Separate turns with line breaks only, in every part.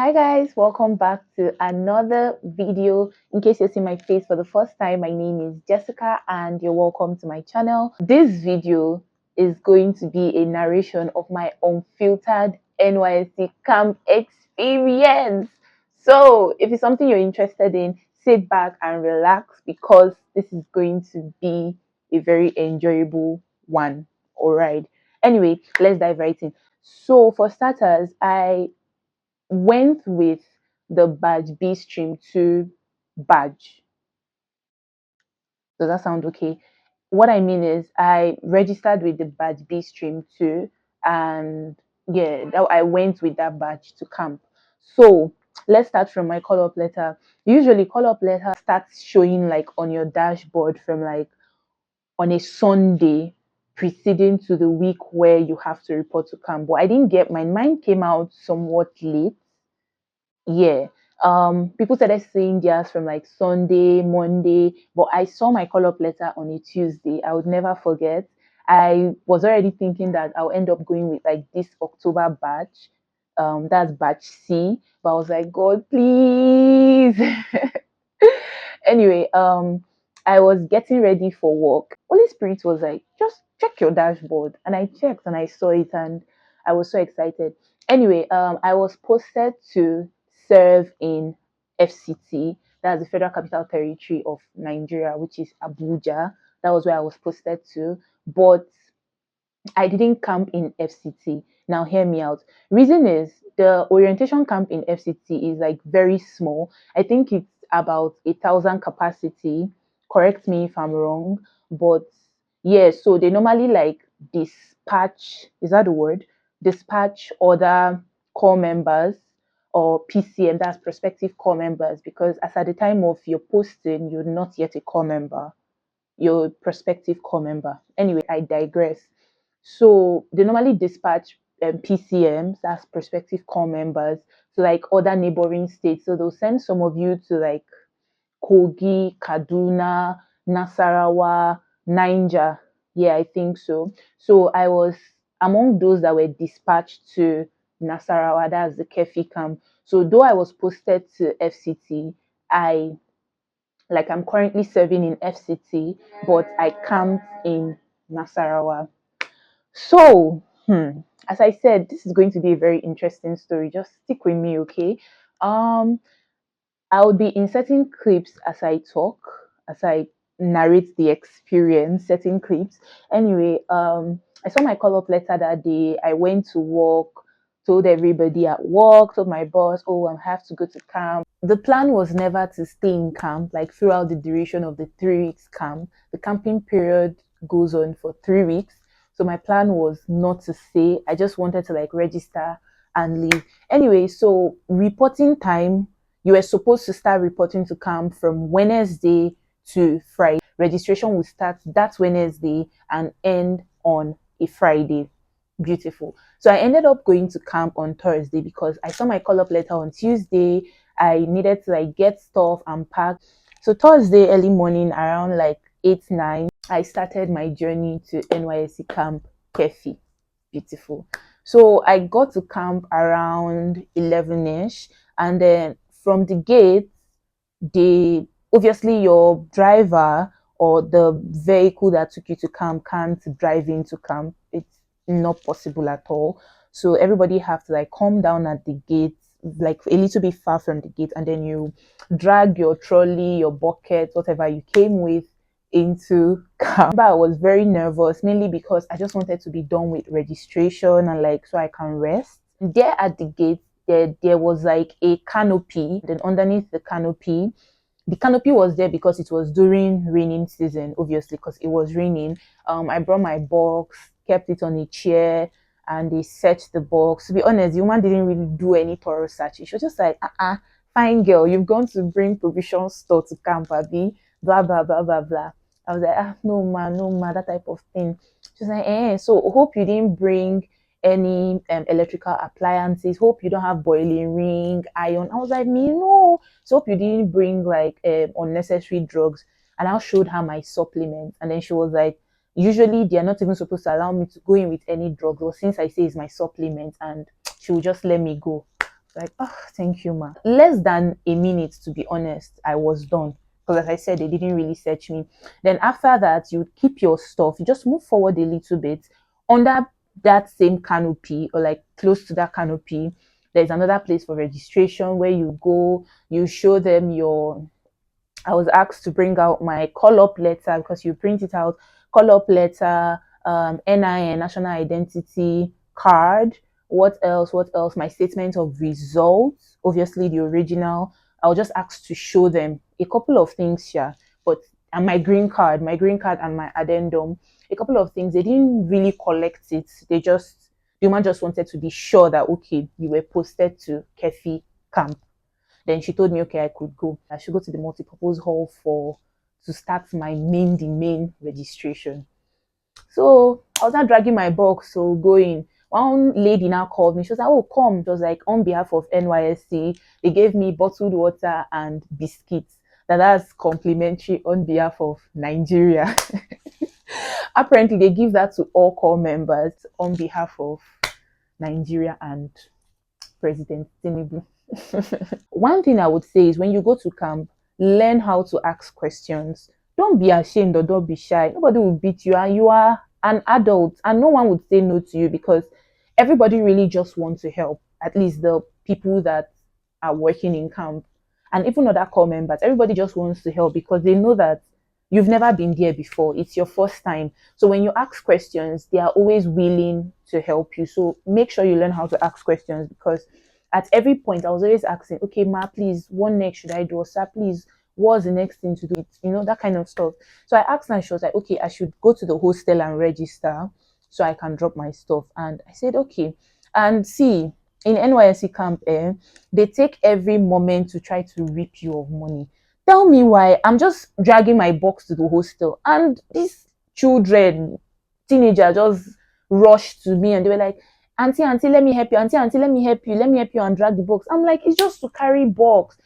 Hi guys, welcome back to another video. In case you're seeing my face for the first time, my name is Jessica and you're welcome to my channel. This video is going to be a narration of my unfiltered NYSC camp experience. So if it's something you're interested in, sit back and relax because this is going to be a very enjoyable one. All right. Anyway, let's dive right in. So for starters, I went with the badge B stream to badge. Does that sound okay? What I mean is I registered with the badge B stream too, and yeah, I went with that badge to camp. So let's start from my call up letter. Usually call up letter starts showing like on your dashboard from like on a Sunday preceding to the week where you have to report to camp. But I didn't get mine. Mine came out somewhat late. Yeah. People started saying theirs from like Sunday, Monday, but I saw my call up letter on a Tuesday. I would never forget. I was already thinking that I'll end up going with like this October batch. That's batch C. But I was like, God, please. Anyway, I was getting ready for work. Holy Spirit was like, just check your dashboard. And I checked and I saw it and I was so excited. Anyway, I was posted to serve in FCT, that's the Federal Capital Territory of Nigeria, which is Abuja. That was where I was posted to. But I didn't camp in FCT. Now, hear me out. Reason is the orientation camp in FCT is like very small. I think it's about 1,000 capacity. Correct me if I'm wrong, but yeah. So they normally like dispatch. Is that the word? Dispatch other core members or PCM. That's prospective core members because as at the time of your posting, you're not yet a core member, your prospective core member. Anyway, I digress. So they normally dispatch PCMs, as prospective core members, to like other neighboring states. So they'll send some of you to like Kogi, Kaduna, Nasarawa, Niger. Yeah, I think so. So I was among those that were dispatched to Nasarawa, that's the Kefi camp. So though I was posted to FCT, I I'm currently serving in FCT, but I camped in Nasarawa. So, as I said, this is going to be a very interesting story. Just stick with me, okay? Um, I'll be inserting clips as I talk, as I narrate the experience, certain clips. Anyway, I saw my call up letter that day. I went to work, told everybody at work, told my boss, oh, I have to go to camp. The plan was never to stay in camp, like throughout the duration of the 3 weeks camp. The camping period goes on for 3 weeks. So my plan was not to stay. I just wanted to like register and leave. Anyway, so reporting time, you were supposed to start reporting to camp from Wednesday to Friday. Registration will start that Wednesday and end on a Friday. Beautiful. So I ended up going to camp on Thursday because I saw my call up letter on Tuesday. I needed to like get stuff and pack. So Thursday early morning around like 8, 9, I started my journey to NYSC camp Kefi. Beautiful. So I got to camp around 11ish, and then from the gate, they obviously your driver or the vehicle that took you to camp can't drive into camp. It's not possible at all. So everybody have to like come down at the gate, like a little bit far from the gate, and then you drag your trolley, your bucket, whatever you came with into camp. But I was very nervous, mainly because I just wanted to be done with registration and like so I can rest. There at the gate, there was like a canopy. Then underneath the canopy was there because it was during raining season, obviously, because it was raining. I brought my box, kept it on a chair, and they searched the box. To be honest, the woman didn't really do any thorough searching. She was just like, fine girl, you've gone to bring provision store to camp, Abby, blah, blah, blah, blah, blah. I was like, no, ma, that type of thing. She's like, so hope you didn't bring any electrical appliances. Hope you don't have boiling ring, iron. I was like, me, no. So hope you didn't bring like unnecessary drugs. And I showed her my supplements. And then she was like, usually they are not even supposed to allow me to go in with any drugs. But since I say it's my supplement, and she will just let me go. like, oh, thank you, ma. Less than a minute, to be honest, I was done. Because as I said, they didn't really search me. Then after that, you keep your stuff. You just move forward a little bit. Under that same canopy, or like close to that canopy, there's another place for registration where you go, you show them your, I was asked to bring out my call up letter because you print it out, call up letter, NIN, national identity card. What else? What else? My statement of results, obviously the original. I was just asked to show them a couple of things here, but and my green card and my addendum, a couple of things. They didn't really collect it. The woman just wanted to be sure that okay, you were posted to Kefi camp. Then she told me, okay, I could go. I should go to the multipurpose hall to start the main registration. So I was not dragging my box, so going. One lady now called me. She was like, "Oh, come." It was like on behalf of NYSC. They gave me bottled water and biscuits. That's complimentary on behalf of Nigeria. Apparently, they give that to all core members on behalf of Nigeria and President Tinubu. One thing I would say is when you go to camp, learn how to ask questions. Don't be ashamed or don't be shy. Nobody will beat you, and you are an adult, and no one would say no to you because everybody really just wants to help. At least the people that are working in camp and even other core members, everybody just wants to help because they know that you've never been there before. It's your first time. So when you ask questions, they are always willing to help you. So make sure you learn how to ask questions because at every point I was always asking, okay, ma, please, what next should I do? Or sir, please, what's the next thing to do? You know, that kind of stuff. So I asked her, and she was like, okay, I should go to the hostel and register so I can drop my stuff. And I said, okay. And see, in NYSC camp, they take every moment to try to rip you of money. Tell me why. I'm just dragging my box to the hostel, and these children, teenagers, just rushed to me and they were like, auntie, let me help you. Auntie, let me help you and drag the box. I'm like, it's just to carry box.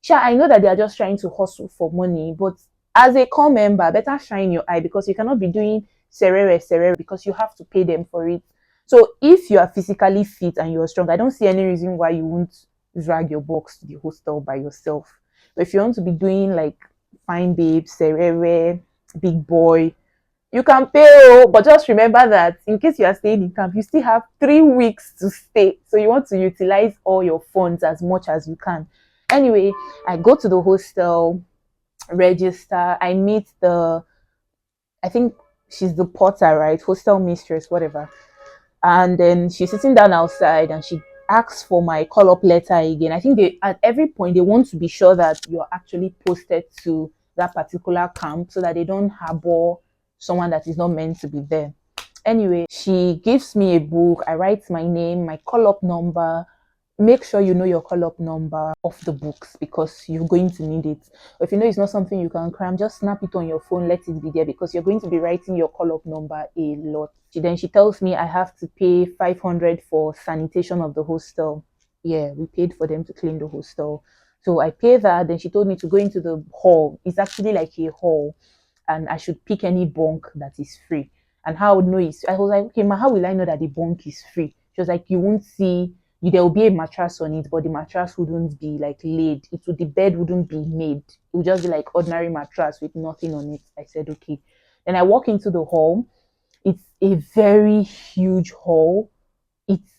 Sure, I know that they are just trying to hustle for money, but as a core member, better shine your eye because you cannot be doing serere because you have to pay them for it. So if you are physically fit and you're strong, I don't see any reason why you won't drag your box to the hostel by yourself. But if you want to be doing like fine babe, serere, big boy, you can pay, oh, but just remember that in case you are staying in camp, you still have 3 weeks to stay. So you want to utilize all your funds as much as you can. Anyway, I go to the hostel, register. I meet I think she's the porter, right? Hostel mistress, whatever. And then she's sitting down outside and she asks for my call up letter again. I think they at every point they want to be sure that you're actually posted to that particular camp so that they don't harbor someone that is not meant to be there. Anyway, she gives me a book. I write my name, my call up number. Make sure you know your call up number of the books because you're going to need it. Or if you know it's not something you can cram, just snap it on your phone, let it be there because you're going to be writing your call up number a lot. She tells me I have to pay 500 for sanitation of the hostel. Yeah, we paid for them to clean the hostel. So I pay that. Then she told me to go into the hall. It's actually like a hall, and I should pick any bunk that is free. And how I would know is I was like, okay, ma, how will I know that the bunk is free? She was like, you won't see there will be a mattress on it, but the mattress wouldn't be like laid. The bed wouldn't be made. It would just be like ordinary mattress with nothing on it. I said, okay. Then I walk into the hall. It's a very huge hall. It's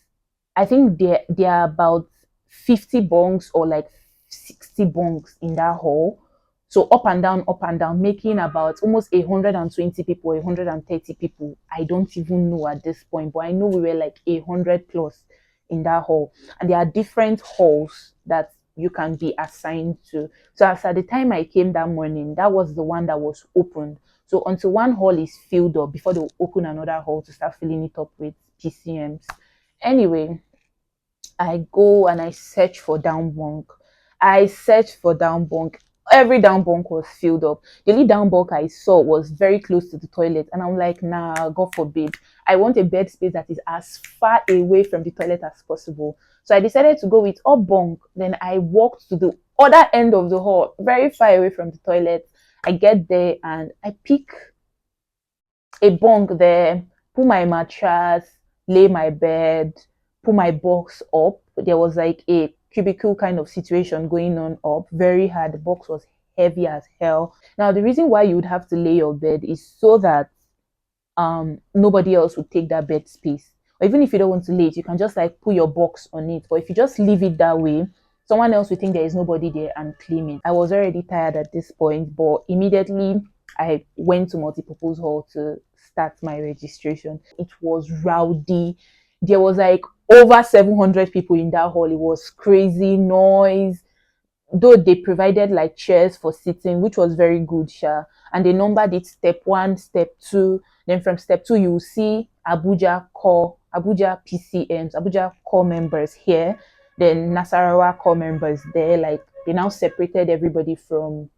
I think there are about 50 bunks or like 60 bunks in that hall. So up and down, making about almost 120 people, 130 people. I don't even know at this point, but I know we were like 100 plus in that hall. And there are different halls that you can be assigned to. So as at the time I came that morning, that was the one that was opened. So until one hall is filled up before they open another hall to start filling it up with PCMs. Anyway, I go and I search for down bunk. I searched for down bunk. Every down bunk was filled up. The only down bunk I saw was very close to the toilet. And I'm like, nah, God forbid. I want a bed space that is as far away from the toilet as possible. So I decided to go with up bunk. Then I walked to the other end of the hall, very far away from the toilet. I get there and I pick a bunk there, put my mattress, lay my bed, put my box up. There was like a cubicle kind of situation going on up, very hard. The box was heavy as hell. Now, the reason why you would have to lay your bed is so that nobody else would take that bed space. Or even if you don't want to lay it, you can just like put your box on it. But if you just leave it that way, someone else will think there is nobody there and claim it. I was already tired at this point, but immediately I went to multipurpose hall to start my registration. It was rowdy. There was like over 700 people in that hall. It was crazy noise, though they provided like chairs for sitting, which was very good, sha. And they numbered it step 1, step 2. Then from step 2, you will see Abuja PCMs, Abuja core members here. Then Nasarawa core members there. Like they now separated everybody from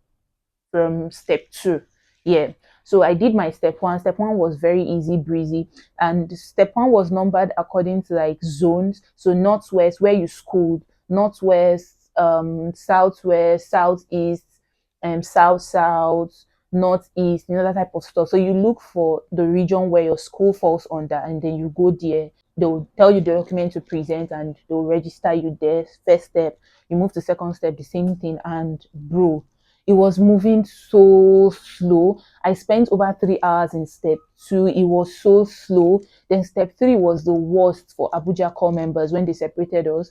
step 2. Yeah. So I did my step 1. Step 1 was very easy breezy, and step 1 was numbered according to like zones. So northwest, where you schooled, northwest, southwest, southeast, south, northeast, that type of stuff. So you look for the region where your school falls under, and then you go there. They'll tell you the document to present, and they'll register you there. First step, you move to second step, the same thing. And bro, it was moving so slow. I spent over 3 hours in step 2. It was so slow. Then step 3 was the worst for Abuja core members when they separated us.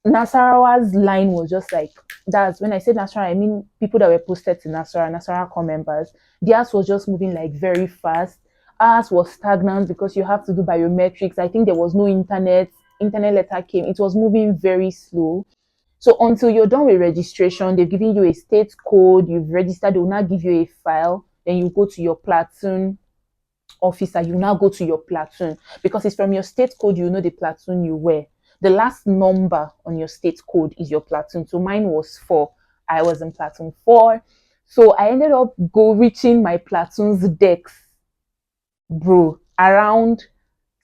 Nasarawa's line was just like, that's when I said Nasarawa, I mean people that were posted to Nasarawa core members. Theirs was just moving like very fast. Ours was stagnant because you have to do biometrics. I think there was no internet. Internet letter came. It was moving very slow. So until you're done with registration, they've given you a state code, you've registered, they will now give you a file, then you go to your platoon officer, you now go to your platoon, because it's from your state code, you know the platoon you were. The last number on your state code is your platoon. So mine was 4. I was in platoon 4. So I ended up reaching my platoon's decks, bro, around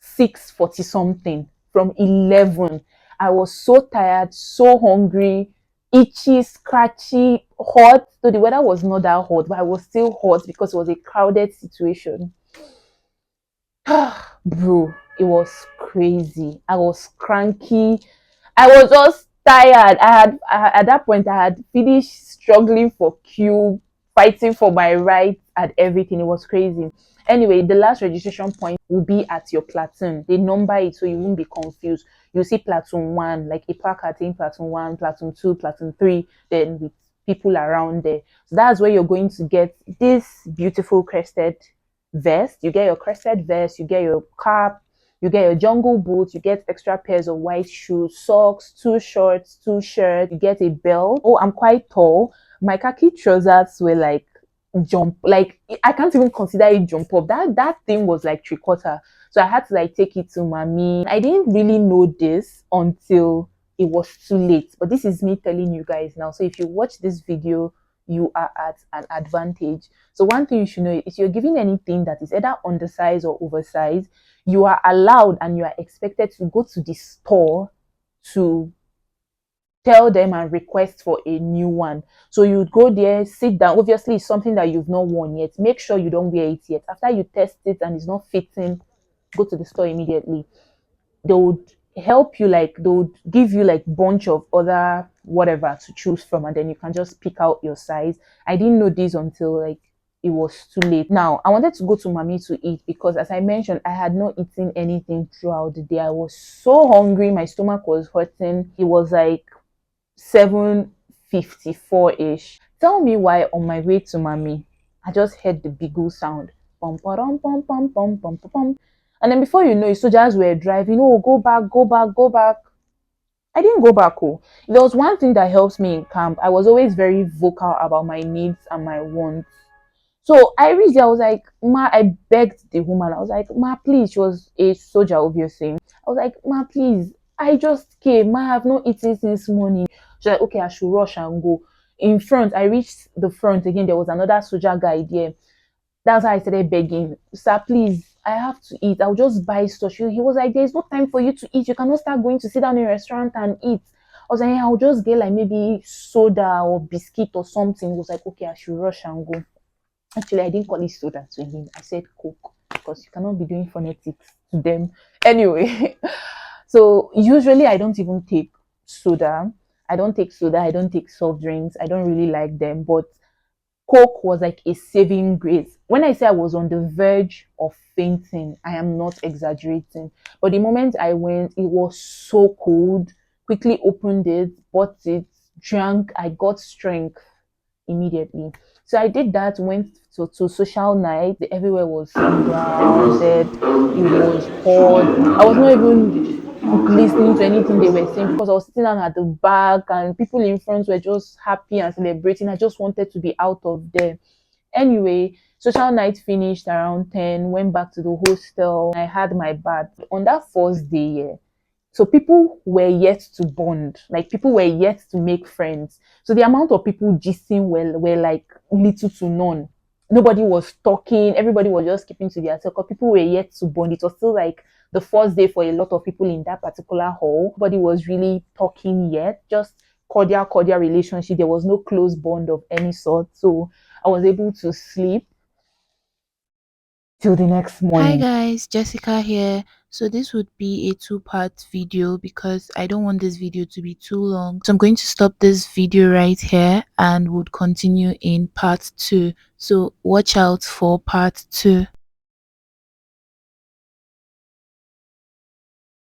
6:40 something from 11. I was so tired, so hungry, itchy, scratchy, hot. So the weather was not that hot, but I was still hot because it was a crowded situation. Bro, it was crazy. I was cranky. I was just tired. At that point, I had finished struggling for queue, fighting for my rights and everything. It was crazy. Anyway, the last registration point will be at your platoon. They number it so you won't be confused. You see platoon 1, like a placard in platoon 1, platoon 2, platoon 3, then with people around there. So that's where you're going to get this beautiful crested vest. You get your crested vest, you get your cap, you get your jungle boots, you get extra pairs of white shoes, socks, 2 shorts, 2 shirts, you get a belt. Oh, I'm quite tall. My khaki trousers were like jump, like I can't even consider it jump up. That thing was like 3/4. So I had to like take it to mommy. I didn't really know this until it was too late. But this is me telling you guys now. So if you watch this video, you are at an advantage. So one thing you should know is you're giving anything that is either undersized or oversized, you are allowed and you are expected to go to the store to tell them and request for a new one. So you go there, sit down. Obviously, it's something that you've not worn yet. Make sure you don't wear it yet. After you test it and it's not fitting, go to the store immediately. They would help you, like they would give you like bunch of other whatever to choose from, and then you can just pick out your size. I didn't know this until like it was too late. Now I wanted to go to mommy to eat because, as I mentioned, I had not eaten anything throughout the day. I was so hungry, my stomach was hurting. It was like 7:54-ish. Tell me why on my way to mommy I just heard the beagle sound, pum pum pum pum pum pum pum. And then before you know it, soldiers were driving. Oh, go back, go back, go back. I didn't go back. Oh, if there was one thing that helps me in camp, I was always very vocal about my needs and my wants. So I reached there, I was like, Ma, I begged the woman. I was like, Ma, please. She was a soldier, obviously. I was like, Ma, please. I just came. Ma, I have not eaten since morning. She's like, okay, I should rush and go. In front, I reached the front again. There was another soldier guy there. That's how I started begging, sir, please, I have to eat. I'll just buy stuff. He was like, there's no time for you to eat. You cannot start going to sit down in a restaurant and eat. I was like, yeah, I'll just get like maybe soda or biscuit or something. He was like, okay, I should rush and go. Actually, I didn't call it soda to him. I said Coke because you cannot be doing phonetics to them. Anyway, so usually I don't even take soda. I don't take soda, I don't take soft drinks, I don't really like them, but Coke was like a saving grace. When I say I was on the verge of fainting, I am not exaggerating. But the moment I went, it was so cold. Quickly opened it, bought it, drank, I got strength immediately. So I did that, went to social night. Everywhere was crowded. It was hot. I was not even listening to anything they were saying because I was sitting down at the back and people in front were just happy and celebrating. I just wanted to be out of there. Anyway, social night finished around 10, went back to the hostel. I had my bath. On that first day, yeah, so people were yet to bond, like people were yet to make friends. So the amount of people gisting were like little to none. Nobody was talking, everybody was just keeping to themselves because people were yet to bond. It was still like the first day for a lot of people in that particular hall. Nobody was really talking yet, just cordial relationship. There was no close bond of any sort. So I was able to sleep till the next
Hi
morning.
guys, Jessica here. So this would be a two-part video because I don't want this video to be too long. So I'm going to stop this video right here and would continue in part 2. So watch out for part 2.